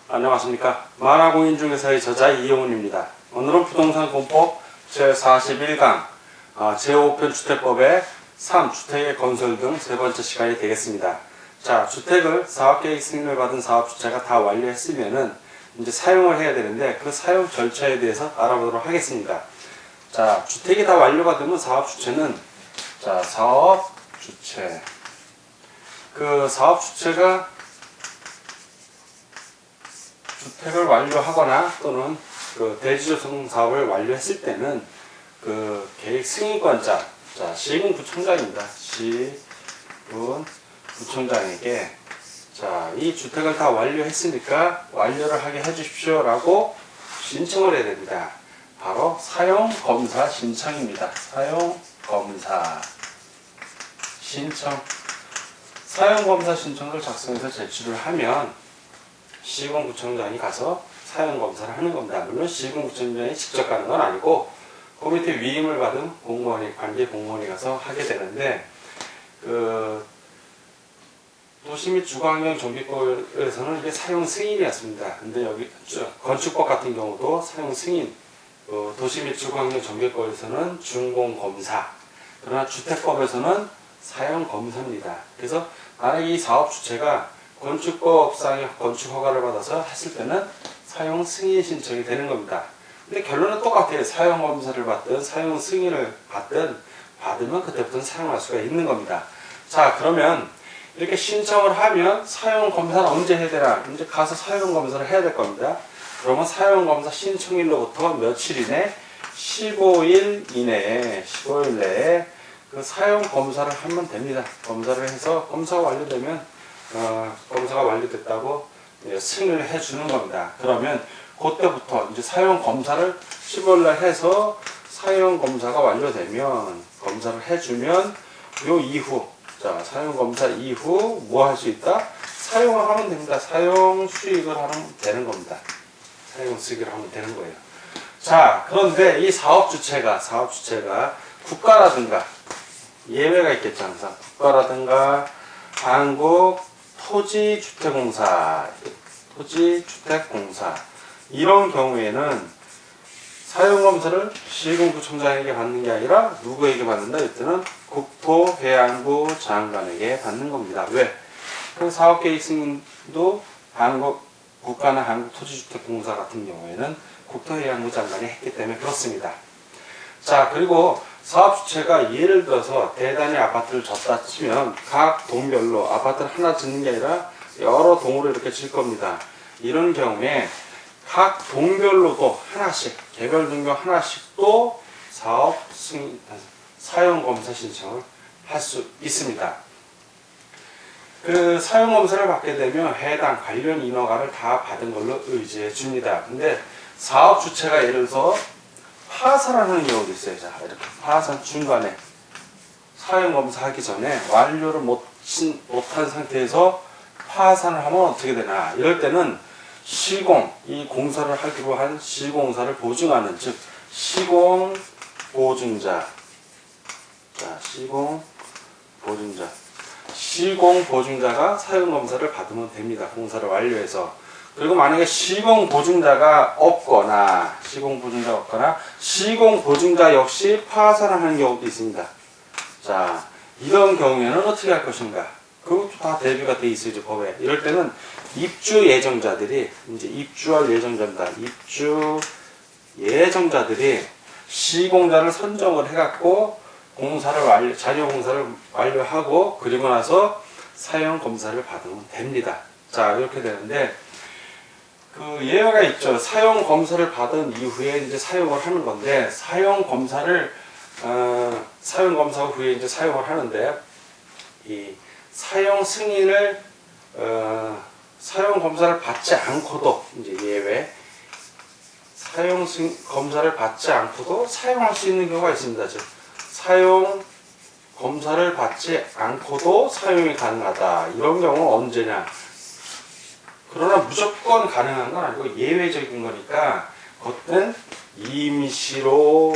안녕하십니까. 만화공인중개사의 저자 이용훈입니다. 오늘은 부동산 공법 제41강 제5편 주택법의 3. 주택의 건설 등 세 번째 시간이 되겠습니다. 자, 주택을 사업계획 승인을 받은 사업주체가 다 완료했으면은 이제 사용을 해야 되는데 그 사용 절차에 대해서 알아보도록 하겠습니다. 자, 주택이 다 완료가 되면 사업주체는 사업주체 그 사업주체가 주택을 완료하거나 또는 그 대지조성 사업을 완료했을 때는 그 계획 승인권자, 시군구청장입니다. 시군구청장에게 이 주택을 다 완료했으니까 완료를 하게 해주십시오 라고 신청을 해야 됩니다. 바로 사용검사 신청입니다. 사용검사 신청. 사용검사 신청을 작성해서 제출을 하면 시군구청장이 가서 사용검사를 하는 겁니다. 물론 시군구청장이 직접 가는 건 아니고 그 밑에 위임을 받은 공무원이, 관계 공무원이 가서 하게 되는데, 그 도시 및 주거환경정비법에서는 이게 사용 승인이었습니다. 근데 여기 건축법 같은 경우도 사용 승인, 도시 및 주거환경정비법에서는 준공검사, 그러나 주택법에서는 사용검사입니다. 그래서 만약에 이 사업 주체가 건축법상의 건축허가를 받아서 했을 때는 사용 승인 신청이 되는 겁니다. 근데 결론은 똑같아요. 사용 검사를 받든 사용 승인을 받으면 그때부터는 사용할 수가 있는 겁니다. 자, 그러면 이렇게 신청을 하면 사용 검사는 언제 해야 되나? 이제 가서 사용 검사를 해야 될 겁니다. 그러면 사용 검사 신청일로부터 며칠 이내? 15일 이내에 그 사용 검사를 하면 됩니다. 검사를 해서 검사가 완료되면 검사가 완료됐다고 승인을 해주는 겁니다. 그러면 그때부터 이제 사용 검사를 15일날 해서 사용 검사가 완료되면 검사를 해주면 요 이후 사용 검사 이후 뭐 할 수 있다? 사용을 하면 됩니다. 사용 수익을 하면 되는 겁니다. 사용 수익을 하면 되는 거예요. 자, 그런데 이 사업 주체가 국가라든가 예외가 있겠죠. 항상 국가라든가 한국 토지주택공사 이런 경우에는 사용검사를 시군구청장에게 받는 게 아니라 누구에게 받는다? 이때는 국토해양부 장관에게 받는 겁니다. 왜? 그 사업계획 승인도 국가나 한국토지주택공사 같은 경우에는 국토해양부 장관이 했기 때문에 그렇습니다. 자, 그리고 사업주체가 예를 들어서 대단히 아파트를 졌다 치면 각 동별로 아파트를 하나 짓는 게 아니라 여러 동으로 이렇게 질 겁니다. 이런 경우에 각 동별로도 하나씩, 개별 동별 하나씩도 사용검사 신청을 할 수 있습니다. 그 사용검사를 받게 되면 해당 관련 인허가를 다 받은 걸로 의지해 줍니다. 근데 사업주체가 예를 들어서 파산하는 경우도 있어요. 자, 이렇게 파산 중간에 사용검사 하기 전에 완료를 못한 상태에서 파산을 하면 어떻게 되나? 이럴 때는 이 공사를 하기로 한 시공사를 보증하는, 즉 시공보증자가 사용검사를 받으면 됩니다. 공사를 완료해서. 그리고 만약에 시공보증자가 없거나 시공보증자 역시 파산을 하는 경우도 있습니다. 자, 이런 경우에는 어떻게 할 것인가? 그것도 다 대비가 돼 있어요, 법에. 이럴 때는 입주 예정자들이 시공자를 선정을 해갖고 잔여 공사를 완료하고 그리고 나서 사용 검사를 받으면 됩니다. 자, 이렇게 되는데 그 예외가 있죠. 사용 검사를 받은 이후에 이제 사용을 하는 건데 사용 검사 후에 이제 사용을 하는데 이 사용 승인을 사용 검사를 받지 않고도 이제 예외 사용 검사를 받지 않고도 사용할 수 있는 경우가 있습니다. 즉 사용 검사를 받지 않고도 사용이 가능하다. 이런 경우는 언제냐? 그러나 무조건 가능한 건 아니고 예외적인 거니까 그것은 임시로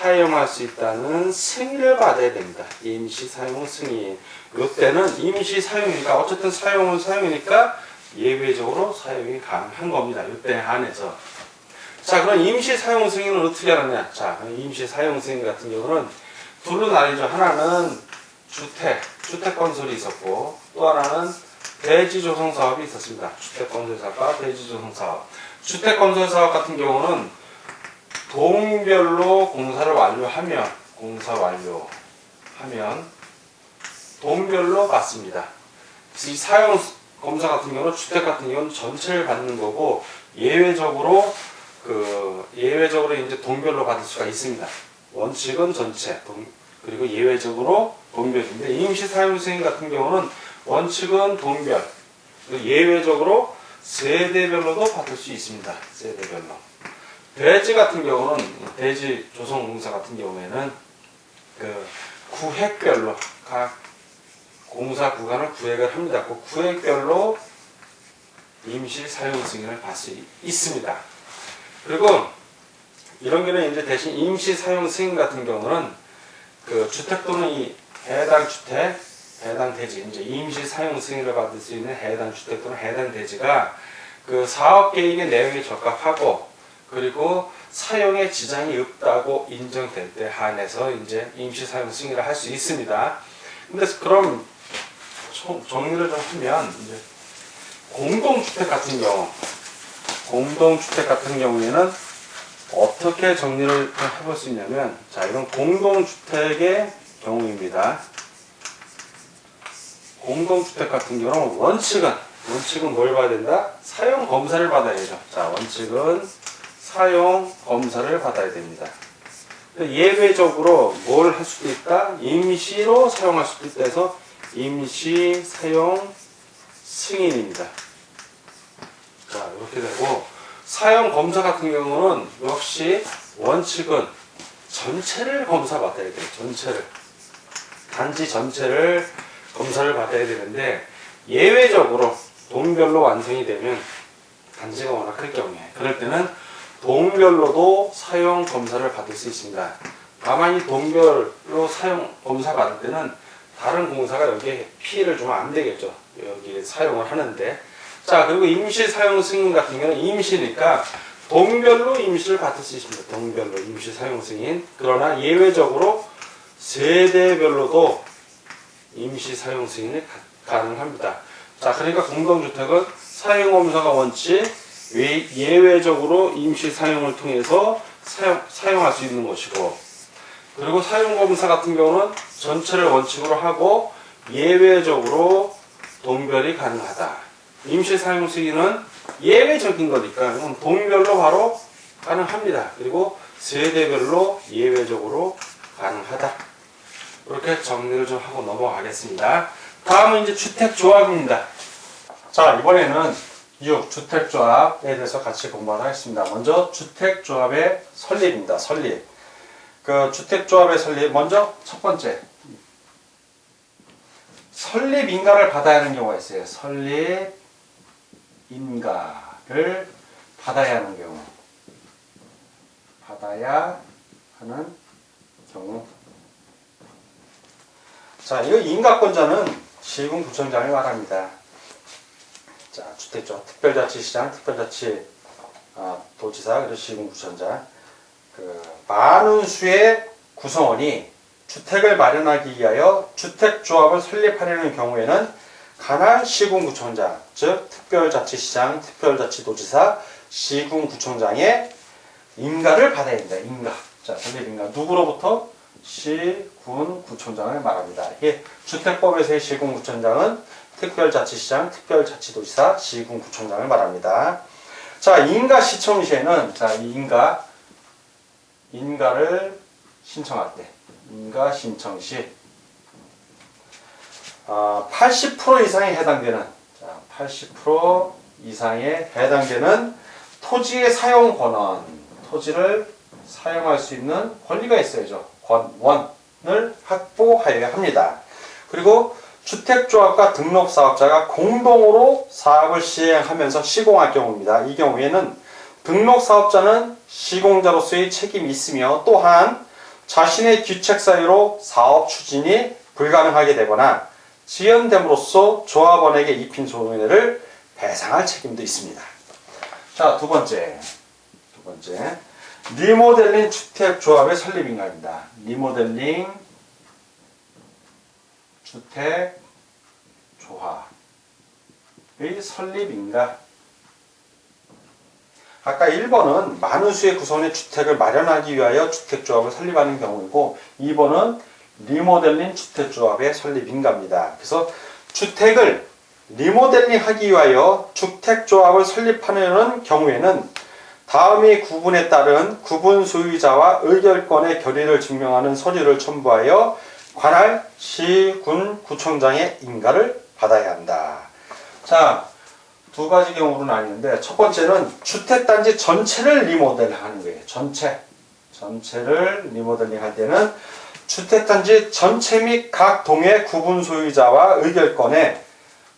사용할 수 있다는 승인을 받아야 됩니다. 임시 사용 승인. 이때는 임시 사용이니까 어쨌든 사용은 사용이니까 예외적으로 사용이 가능한 겁니다. 이때 한해서. 자, 그럼 임시 사용 승인은 어떻게 하느냐? 자, 임시 사용 승인 같은 경우는 둘로 나뉘죠. 하나는 주택 건설이 있었고, 또 하나는 대지 조성 사업이 있었습니다. 주택 건설 사업과 대지 조성 사업. 주택 건설 사업 같은 경우는 동별로 공사 완료하면 동별로 받습니다. 이 사용 검사 같은 경우는 주택 같은 경우는 전체를 받는 거고 예외적으로 이제 동별로 받을 수가 있습니다. 원칙은 전체, 그리고 예외적으로 동별인데 임시 사용 승인 같은 경우는 원칙은 동별, 예외적으로 세대별로도 받을 수 있습니다. 세대별로. 대지 같은 경우는 대지 조성 공사 같은 경우에는 구획별로 각 공사 구간을 구획을 합니다. 그 구획별로 임시 사용 승인을 받을 수 있습니다. 그리고 이런 경우는 이제 대신 임시 사용 승인 같은 경우는 주택 또는 이 해당 주택, 해당 대지, 이제 임시 사용 승인을 받을 수 있는 해당 주택 또는 해당 대지가 사업 계획의 내용에 적합하고 그리고 사용에 지장이 없다고 인정될 때 한해서 이제 임시 사용 승인을 할 수 있습니다. 근데 그럼 정리를 좀 하면 이제 공동주택 같은 경우에는 어떻게 정리를 해볼 수 있냐면, 자, 이런 공동주택의 경우입니다. 공동주택 같은 경우는 원칙은 뭘 봐야 된다? 사용 검사를 받아야죠. 자, 원칙은 사용 검사를 받아야 됩니다. 예외적으로 뭘 할 수도 있다? 임시로 사용할 수도 있다 해서 임시 사용 승인입니다. 자, 이렇게 되고, 사용 검사 같은 경우는 역시 원칙은 전체를 검사 받아야 돼요. 단지 전체를 검사를 받아야 되는데, 예외적으로 동별로 완성이 되면 단지가 워낙 클 경우에 그럴 때는 동별로도 사용 검사를 받을 수 있습니다. 다만 이 동별로 사용 검사 받을 때는 다른 공사가 여기에 피해를 주면 안 되겠죠. 여기 사용을 하는데. 자, 그리고 임시 사용 승인 같은 경우는 임시니까 동별로 임시를 받을 수 있습니다. 동별로 임시 사용 승인. 그러나 예외적으로 세대별로도 임시 사용 승인이 가능합니다. 자, 그러니까 공동주택은 사용 검사가 원칙, 예외적으로 임시 사용을 통해서 사용할 수 있는 것이고, 그리고 사용 검사 같은 경우는 전체를 원칙으로 하고 예외적으로 동별이 가능하다. 임시 사용 승인은 예외적인 거니까 동별로 바로 가능합니다. 그리고 세대별로 예외적으로 가능하다. 이렇게 정리를 좀 하고 넘어가겠습니다. 다음은 이제 주택조합입니다. 자, 이번에는 6. 주택조합에 대해서 같이 공부를 하겠습니다. 먼저 주택조합의 설립입니다. 설립. 주택조합의 설립, 먼저 첫 번째. 설립 인가를 받아야 하는 경우가 있어요. 설립 인가를 받아야 하는 경우. 받아야 하는 경우. 자, 이 인가권자는 시군구청장을 말합니다. 자, 주택조합, 특별자치시장, 도지사, 그리고 시군구청장. 많은 수의 구성원이 주택을 마련하기 위하여 주택조합을 설립하려는 경우에는 관할 시군구청장, 즉 특별자치시장, 특별자치도지사, 시군구청장의 인가를 받아야 됩니다. 인가. 자, 설립인가. 누구로부터? 시군구청장을 말합니다. 이게 주택법에서의 시군구청장은 특별자치시장, 특별자치도지사, 시군구청장을 말합니다. 자, 인가 시청 시에는 이 인가를 신청할 때, 인가 신청 시 80% 이상에 해당되는 80% 이상에 해당되는 토지의 사용 권한, 토지를 사용할 수 있는 권리가 있어야죠. 권원을 확보하여야 합니다. 그리고 주택조합과 등록사업자가 공동으로 사업을 시행하면서 시공할 경우입니다. 이 경우에는 등록사업자는 시공자로서의 책임이 있으며 또한 자신의 귀책 사유로 사업 추진이 불가능하게 되거나 지연됨으로써 조합원에게 입힌 손해를 배상할 책임도 있습니다. 자, 두 번째. 리모델링 주택조합의 설립인가입니다. 리모델링 주택조합의 설립인가. 아까 1번은 많은 수의 구성원의 주택을 마련하기 위하여 주택조합을 설립하는 경우이고 2번은 리모델링 주택조합의 설립인가입니다. 그래서 주택을 리모델링하기 위하여 주택조합을 설립하는 경우에는 다음의 구분에 따른 구분 소유자와 의결권의 결의를 증명하는 서류를 첨부하여 관할 시, 군, 구청장의 인가를 받아야 한다. 자, 두 가지 경우로 나뉘는데 첫 번째는 주택단지 전체를 리모델링하는 거예요. 전체를 리모델링할 때는 주택단지 전체 및 각 동의 구분 소유자와 의결권에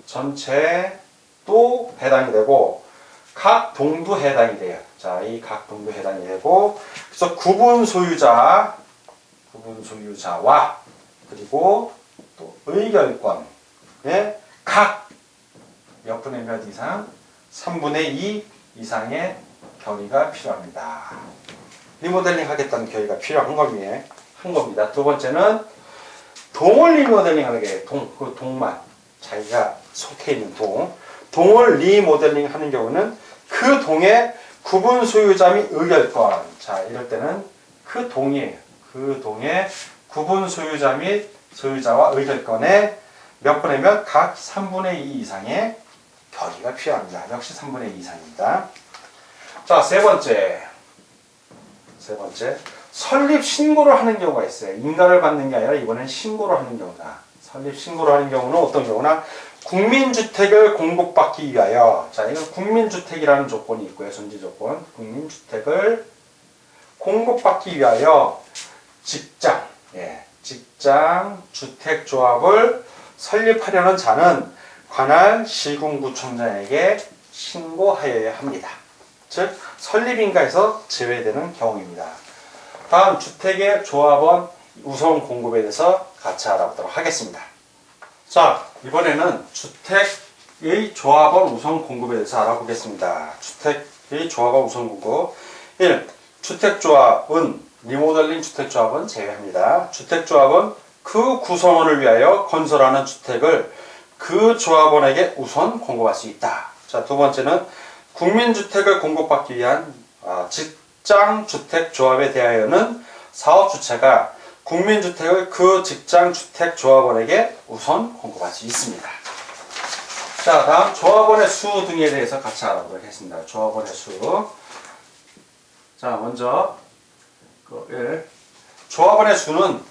전체도 해당이 되고 각 동도 해당이 돼요. 자, 이 각 동도 해당이 되고 그래서 구분 소유자와 그리고 또 의결권에 각 몇 분의 몇 이상? 3분의 2 이상의 결의가 필요합니다. 리모델링 하겠다는 결의가 필요한 겁니다. 두 번째는 동을 리모델링 하는 게 그 동만 자기가 속해 있는 동을 리모델링 하는 경우는 그 동의 구분 소유자 및 의결권. 자, 이럴 때는 그 동의 구분 소유자 및 소유자와 의결권에 몇 분의 몇? 각 3분의 2 이상의 결의가 필요합니다. 역시 3분의 2 이상입니다. 자, 세 번째. 설립 신고를 하는 경우가 있어요. 인가를 받는 게 아니라 이번엔 신고를 하는 경우다. 설립 신고를 하는 경우는 어떤 경우나 국민주택을 공급받기 위하여, 자, 이건 국민주택이라는 조건이 있고요. 전제 조건. 국민주택을 공급받기 위하여 직장 주택조합을 설립하려는 자는 관할 시군구청장에게 신고하여야 합니다. 즉 설립인가에서 제외되는 경우입니다. 다음 주택의 조합원 우선 공급에 대해서 같이 알아보도록 하겠습니다. 자, 이번에는 주택의 조합원 우선 공급에 대해서 알아보겠습니다. 주택의 조합원 우선 공급 1. 주택조합은 리모델링 주택조합은 제외합니다. 주택조합은 그 구성원을 위하여 건설하는 주택을 그 조합원에게 우선 공급할 수 있다. 자, 두 번째는 국민주택을 공급받기 위한 직장주택조합에 대하여는 사업주체가 국민주택을 그 직장주택조합원에게 우선 공급할 수 있습니다. 자, 다음 조합원의 수 등에 대해서 같이 알아보도록 하겠습니다. 조합원의 수. 자, 먼저 1. 조합원의 수는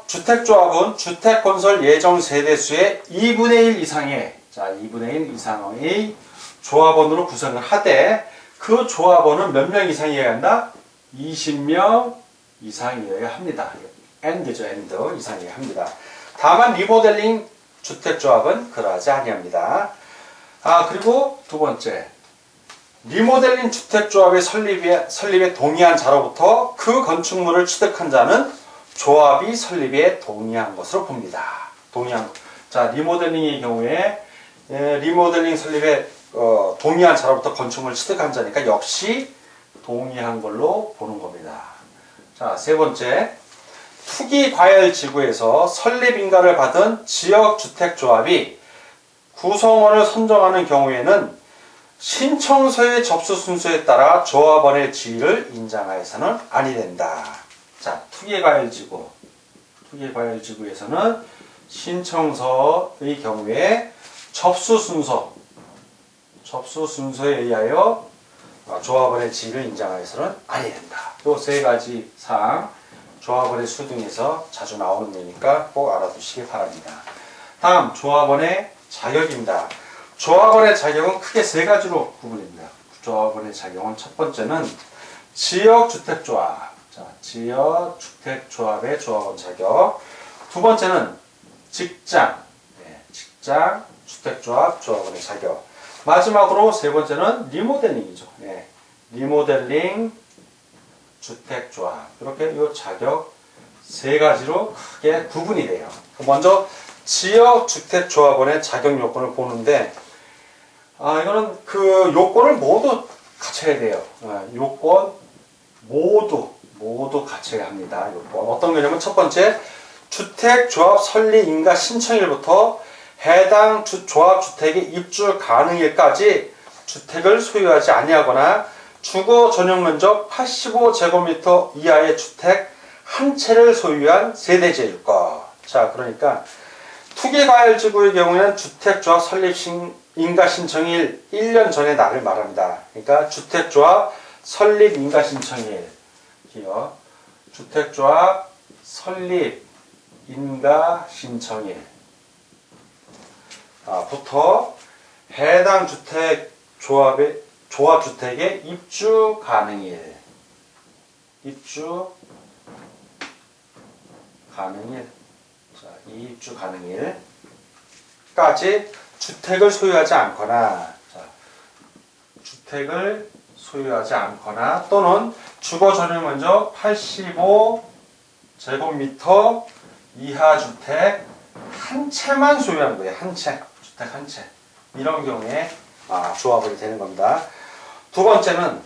주택조합은 주택건설 예정 세대수의 2분의 1 이상의 2분의 1 이상의 조합원으로 구성을 하되 그 조합원은 몇 명 이상이어야 한다? 20명 이상이어야 합니다. 엔드죠, 엔드 이상이어야 합니다. 다만 리모델링 주택조합은 그러하지 아니합니다. 그리고 두 번째, 리모델링 주택조합의 설립에 동의한 자로부터 그 건축물을 취득한 자는 조합이 설립에 동의한 것으로 봅니다. 자, 리모델링의 경우에 리모델링 설립에 동의한 자로부터 건축물을 취득한 자니까 역시 동의한 걸로 보는 겁니다. 자, 세 번째, 투기과열지구에서 설립인가를 받은 지역주택조합이 구성원을 선정하는 경우에는 신청서의 접수 순서에 따라 조합원의 지위를 인정하여서는 아니 된다. 자, 투기과열지구에서는 신청서의 경우에 접수 순서에 의하여 조합원의 지위를 인정하여서는 아니 된다. 이 세 가지 사항 조합원의 수 등에서 자주 나오는 거니까 꼭 알아두시기 바랍니다. 다음 조합원의 자격입니다. 조합원의 자격은 크게 세 가지로 구분됩니다. 조합원의 자격은 첫 번째는 지역주택조합. 자, 지역주택조합의 조합원 자격. 두 번째는 직장주택조합 조합원의 자격. 마지막으로 세 번째는 리모델링이죠. 리모델링 주택조합. 이렇게 이 자격 세 가지로 크게 구분이 돼요. 먼저 지역주택조합원의 자격 요건을 보는데, 이거는 그 요건을 모두 갖춰야 돼요. 요건 모두 갖춰야 합니다. 요건 어떤 거냐면 첫 번째, 주택조합 설립 인가 신청일부터 해당 조합주택의 입주 가능일까지 주택을 소유하지 아니하거나 주거 전용 면적 85제곱미터 이하의 주택 한 채를 소유한 세대지일 것. 자, 그러니까 투기과열지구의 경우에는 주택조합 설립 인가 신청일 1년 전의 날을 말합니다. 그러니까 주택조합 설립 인가 신청일, 기억, 주택조합 설립 인가 신청일 부터 해당 조합주택의 입주 가능일, 이 입주 가능일까지 주택을 소유하지 않거나, 또는 주거 전용 면적 85제곱미터 이하 주택 한 채만 소유한 거예요. 주택 한 채. 이런 경우에 조합원이 되는 겁니다. 두 번째는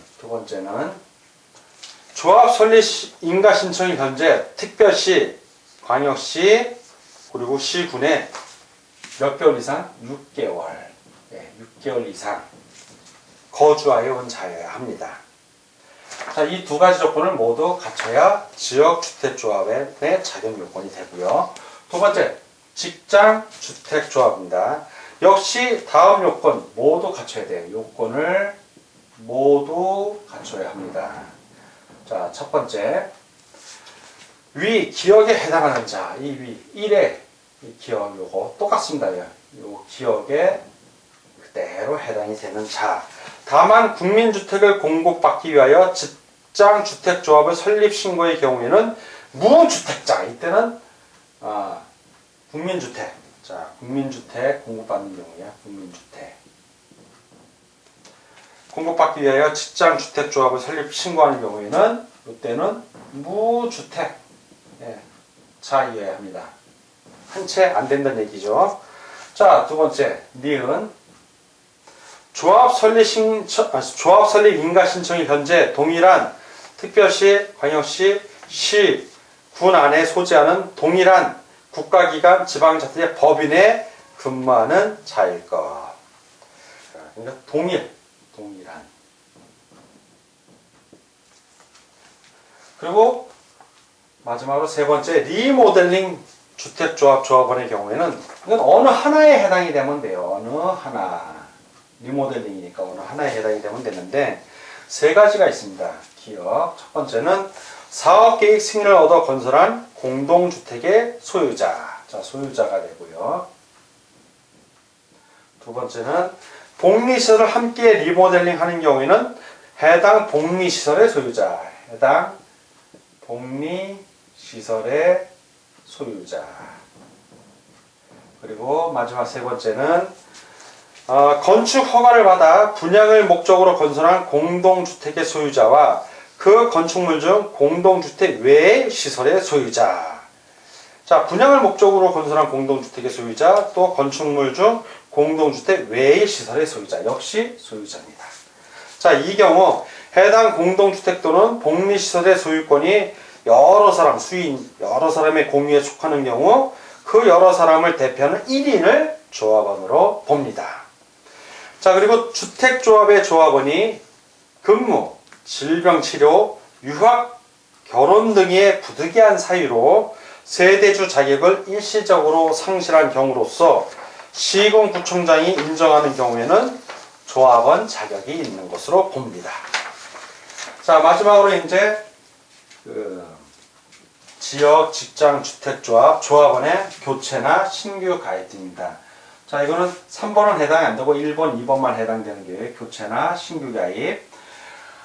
조합 설립 인가 신청이 현재 특별시, 광역시, 그리고 시군에 몇 개월 이상? 6개월. 6개월 이상 거주하여 온 자여야 합니다. 자, 이 두 가지 조건을 모두 갖춰야 지역주택조합의 자격 요건이 되고요. 두 번째, 직장주택조합입니다. 역시 다음 요건 모두 갖춰야 돼요. 요건을 모두 갖춰야 합니다. 자, 첫 번째, 위 기역에 해당하는 자, 이 위 1의 기역 요거 똑같습니다. 요 기역에 그대로 해당이 되는 자. 다만 국민주택을 공급받기 위하여 직장주택조합의 설립 신고의 경우에는 무주택자, 이때는 국민주택, 자, 국민주택 공급받는 경우야. 국민주택 공급받기 위하여 직장주택조합을 설립 신고하는 경우에는 이때는 무주택 자이어야 합니다. 한 채 안 된다는 얘기죠. 자, 두 번째, 니은 조합 설립 인가 신청이 현재 동일한 특별시, 광역시, 시, 군 안에 소재하는 동일한 국가기관, 지방자치의 법인에 근무하는 자일 것. 그러니까 동일한. 그리고 마지막으로 세 번째, 리모델링 주택조합원의 경우에는 이건 어느 하나에 해당이 되면 돼요. 어느 하나. 리모델링이니까 어느 하나에 해당이 되면 되는데, 세 가지가 있습니다. 기억. 첫 번째는 사업계획 승인을 얻어 건설한 공동주택의 소유자. 자, 소유자가 되고요. 두 번째는 복리시설을 함께 리모델링 하는 경우에는 해당 복리시설의 소유자. 해당 복리시설의 소유자. 그리고 마지막 세 번째는 건축 허가를 받아 분양을 목적으로 건설한 공동주택의 소유자와 그 건축물 중 공동주택 외의 시설의 소유자. 자, 분양을 목적으로 건설한 공동주택의 소유자, 또 건축물 중 공동주택 외의 시설의 소유자, 역시 소유자입니다. 자, 이 경우 해당 공동주택 또는 복리시설의 소유권이 여러 사람의 공유에 속하는 경우 그 여러 사람을 대표하는 1인을 조합원으로 봅니다. 자, 그리고 주택조합의 조합원이 근무, 질병치료, 유학, 결혼 등의 부득이한 사유로 세대주 자격을 일시적으로 상실한 경우로서 시군구청장이 인정하는 경우에는 조합원 자격이 있는 것으로 봅니다. 자, 마지막으로 이제 지역 직장 주택조합 조합원의 교체나 신규 가입 등입니다. 자, 이거는 3번은 해당이 안 되고 1번, 2번만 해당되는 게 교체나 신규 가입.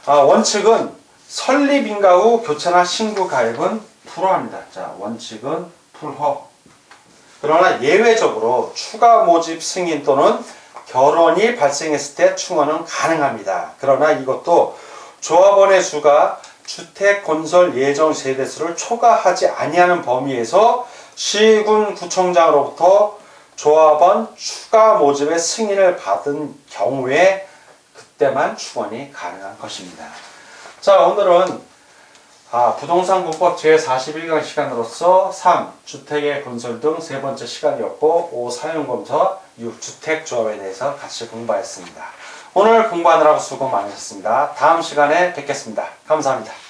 원칙은 설립인가 후 교체나 신규 가입은 불허합니다. 자, 원칙은 불허. 그러나 예외적으로 추가 모집 승인 또는 결혼이 발생했을 때 충원은 가능합니다. 그러나 이것도 조합원의 수가 주택 건설 예정 세대수를 초과하지 아니하는 범위에서 시군 구청장으로부터 조합원 추가 모집의 승인을 받은 경우에 그때만 축원이 가능한 것입니다. 자, 오늘은 부동산공법 제41강 시간으로서 3. 주택의 건설 등 세 번째 시간이었고 5. 사용검사 6. 주택조합에 대해서 같이 공부하였습니다. 오늘 공부하느라고 수고 많으셨습니다. 다음 시간에 뵙겠습니다. 감사합니다.